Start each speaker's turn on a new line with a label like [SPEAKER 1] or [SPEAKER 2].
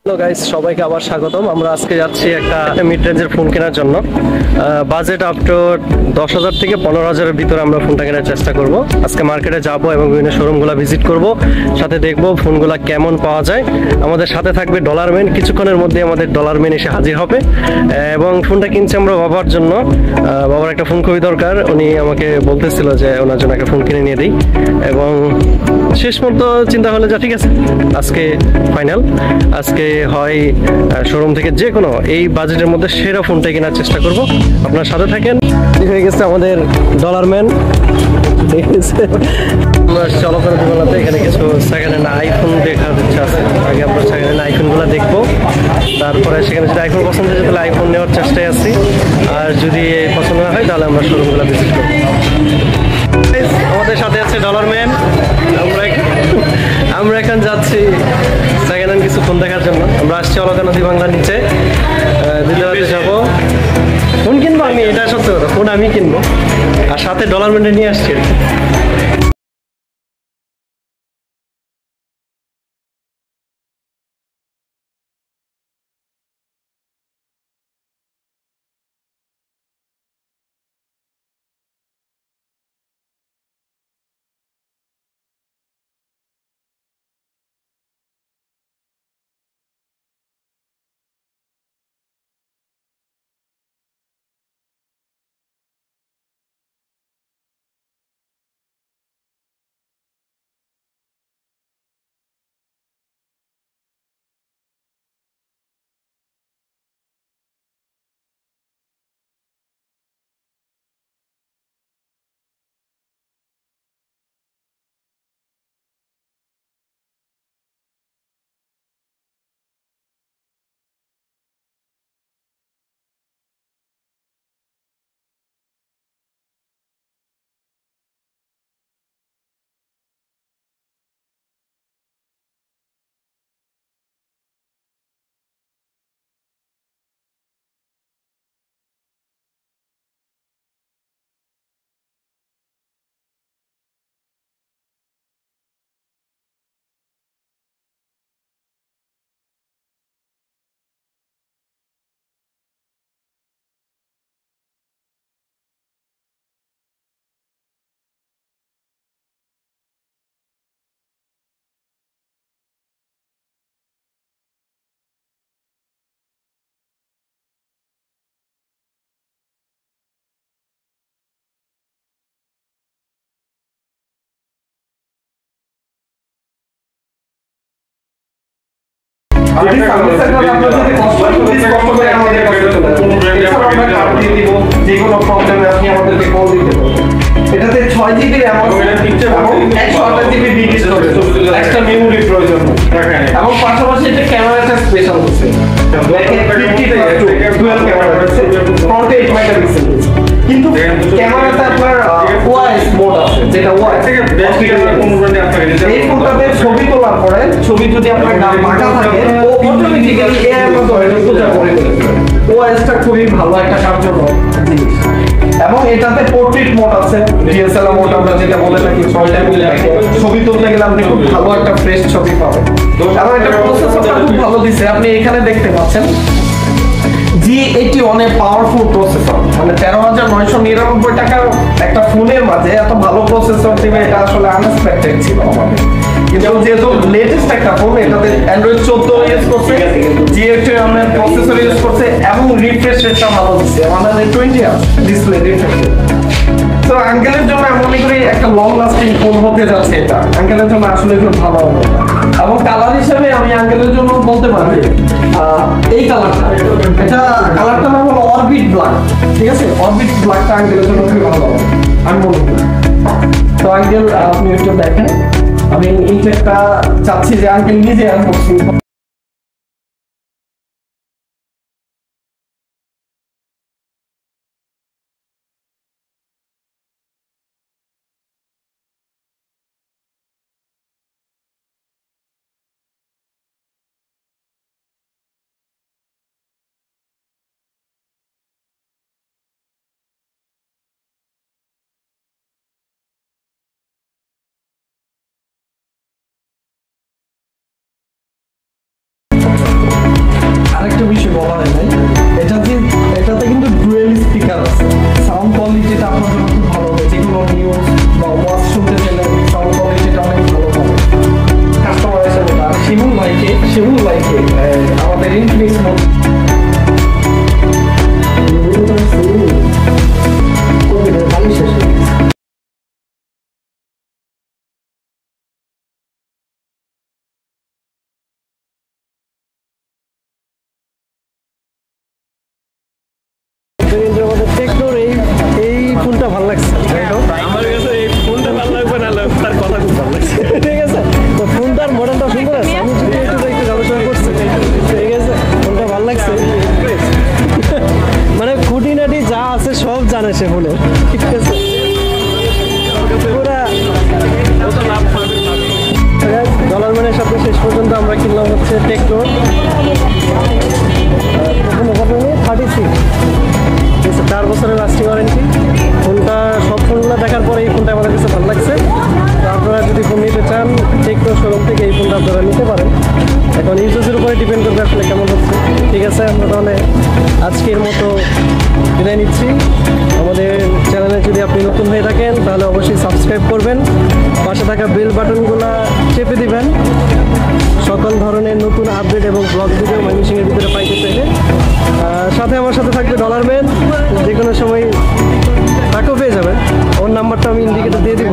[SPEAKER 1] Hello guys, সবাইকে আবার স্বাগতম। আমরা আজকে যাচ্ছি একটা মিড রেঞ্জের ফোন কেনার জন্য। বাজেট আপ টু 10,000 থেকে 15,000-এর ভিতরে আমরা ফোনটা কেনার চেষ্টা করব। আজকে মার্কেটে যাব এবং বিভিন্ন শোরুমগুলো ভিজিট করব, সাথে দেখব ফোনগুলো কেমন পাওয়া যায়। আমাদের সাথে থাকবে ডলার ম্যান। কিছুক্ষণের মধ্যে আমাদের ডলার ম্যান এসে হাজির হবে এবং ফোনটা কিনছি আমরা বাবার জন্য। বাবার একটা ফোন খুবই দরকার, উনি আমাকে বলতেছিল যে ওনার জন্য একটা ফোন কিনে নিয়ে দিই, এবং শেষ পর্যন্ত চিন্তা হলো যে ঠিক আছে, আজকে ফাইনাল। আজকে হয় শোরুম থেকে যে কোনো এই বাজেটের মধ্যে সেরা ফোনটা কেনার চেষ্টা করব। আপনার সাথে থাকেন। হয়ে গেছে আমাদের ডলার ম্যান, আমরা চলো করে দুবেলাতে এখানে কিছু সেকেন্ড হ্যান্ড আইফোন দেখার ইচ্ছা আছে। আগে আমরা সেকেন্ড হ্যান্ড আইফোনগুলো দেখবো, তারপরে সেখানে যদি আইফোন পছন্দ হয় তাহলে আইফোন নেওয়ার চেষ্টায় আছি, আর যদি পছন্দ না হয় তাহলে আমরা শোরুমগুলো ভিজিট করবো। আমাদের সাথে আছে ডলার ম্যান। আমরা এখন যাচ্ছি সেকেন্ড হ্যান্ড কিছু ফোন দেখার জন্য। আমরা আসছি অলকা নদী বাংলার নিচে, দিল্লিতে যাবো। ফোন কিনবো আমি, এটা সত্য কথা, ফোন আমি কিনবো, আর সাথে ডলার ম্যানটা নিয়ে আসছি।
[SPEAKER 2] এটাতে 6GB RAM এবং 128GB disk storage, extra memory প্রয়োজন, এবং পাশাপাশি এটা ক্যামেরাটা স্পেশাল হচ্ছে। দেখেন 50+12 ক্যামেরা আছে, ফ্রন্টে 8 মেগাপিক্সেল। কিন্তু ক্যামেরাতে আপনার ওআইএস মোড আছে, যেটা ওআইএস এই ফোনটাতে ছবি তোলার পরে ছবি যদি আপনার নাম বাঁকা থাকে ও অটোমেটিক্যালি এআই এর মাধ্যমে পূজা করে দেবে। ওআইএসটা খুবই ভালো একটা কার্যকর জিনিস। এবং এটাতে পোর্ট্রেট মোড আছে, ডিএসএলআর মোড আমরা যেটা বলে থাকি, 6টা মিলে ছবি তুলতে গেলে আপনি খুব ভালো একটা ফ্রেশ ছবি পাবেন। এবং এটা প্রসেসরটা খুব ভালো দিছে, আপনি এখানে দেখতে পাচ্ছেন G81 এর পাওয়ারফুল প্রসেসর, মানে 13,999 টাকার একটা ফোনের মাঝে এত ভালো প্রসেসর দিবে, এটা আসলে আনএক্সপেক্টেড ছিল আমাদের। কিন্তু যেহেতু লেটেস্ট একটা ফোন, এটাতে অ্যান্ড্রয়েড 14 ইউজ করছে, G81 এর প্রসেসর ইউজ করছে, এবং রিফ্রেশ রেটটা ভালো দিচ্ছে, আমাদের 20 Hz ডিসপ্লে রিফ্রেশ রেট। তো আঙ্কেলের জন্য আমি মনে করি একটা লং লাস্টিং ফোন হতে যাচ্ছে এটা, আঙ্কেলের জন্য আসলে খুব ভালো হবে। এবং কালার হিসেবে আমি আঙ্কেলের জন্য বলতে পারি এই কালারটা, এটা কালারটা নাম হলো অরবিট ব্ল্যাক, ঠিক আছে? অরবিট ব্ল্যাকটা আঙ্কেলের জন্য খুব ভালো হবে আমি মনে করি। তো আঙ্কেল আপনি একটু দেখেন, আমি এই একটা চাচ্ছি যে আঙ্কেল নিজে আনবক্সিং আরেকটা বিষয় বলা হয় নাই, এটাতে কিন্তু ডুয়েল স্পিকার আছে। সাউন্ড কোয়ালিটিটা আপনার জন্য খুব ভালো হবে, যেগুলো নিউজ বা ওয়াজ শুনতে গেলে সাউন্ড কোয়ালিটিটা অনেক ভালো হবে। কাস্টমার এসে বলতে আর শিমুল ভাইকে আমাদের ইনফিনিক্স
[SPEAKER 1] টেকনোর এই ফোনটা ভালো লাগছে।
[SPEAKER 3] আমার কাছে এই ফোনটা ভালো লাগবে না, তার কথা খুব ভালো লাগছে।
[SPEAKER 1] ঠিক আছে, তো ফোনটার মডেলটা সুন্দর আছে, আমি যদি একটু গবেষণা করছি। ঠিক আছে, ফোনটা ভালো লাগছে, মানে খুঁটিনাটি যা আছে সব জানে সে ফোনে। ঠিক আছে, পুরা ডলার মানের সাথে শেষ পর্যন্ত আমরা কিনলাম হচ্ছে টেকনোর 36, 4 বছরের লাস্টিং ওয়ারেন্টি। ফোনটা সব ফোনগুলো দেখার পরে এই ফোনটা আমাদের কাছে ভালো লাগছে। তো আপনারা যদি ফোন নিতে চান টেকনো শোরুম থেকে এই ফোনটা আপনারা নিতে পারেন। এখন ইউজের উপরে ডিপেন্ড করবে আসলে কেমন হচ্ছে। ঠিক আছে, আমরা তাহলে আজকের মতো বিদায় নিচ্ছি। আমাদের চ্যানেলে যদি আপনি নতুন হয়ে থাকেন তাহলে অবশ্যই সাবস্ক্রাইব করবেন, পাশে থাকা বেল বাটনগুলো চেপে দিবেন সকল ধরনের নতুন আপডেট এবং ব্লগ ভিডিও ময়মনসিংহের ভিতরে পাইতে চাইলে। সাথে আমার সাথে থাকবে ডলার ম্যান, যে কোনো সময় তাকেও পেয়ে যাবেন। ওর নাম্বারটা আমি ইন্ডিকেটর দিয়ে দিব।